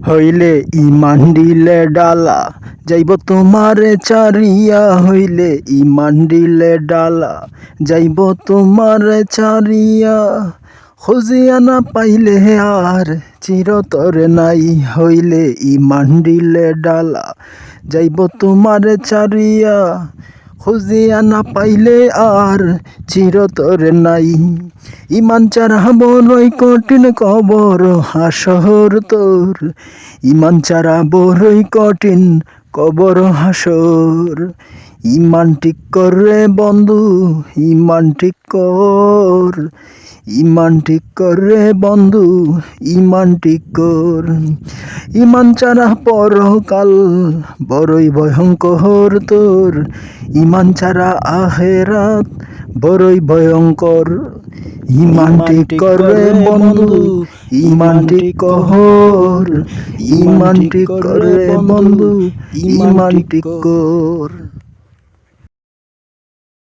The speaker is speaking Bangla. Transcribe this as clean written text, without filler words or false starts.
হইলে ইমান দিলে ডালা যাইব তোমারে চারিয়া, হইলে ইমান দিলে ডালা যাইব তোমারে চারিয়া। খুঁজিয়া না পাইলে আর চিরতরে নাই, হইলে ইমান দিলে ডালা যাইব তোমারে চারিয়া। খুঁজিয়া না পাইলে আর চিরতরে নাই। ইমান ছাড়া বড়ই কঠিন কবর হাসর তোর, ইমান ছাড়া বড়ই কঠিন কবর হাসর। ইমান ঠিক কর রে বন্ধু, ইমান ঠিক কর, ইমান ঠিক কর রে বন্ধু, ইমান ঠিক কর। ইমান ছাড়া পরকাল বড়ই ভয়ঙ্কর তোর, ইমান ছাড়া আখেরাত বড়ই ভয়ঙ্কর। ইমান ঠিক কর রে বন্ধু, ইমান ঠিক কর, ইমান ঠিক কর রে বন্ধু, ইমান ঠিক কর।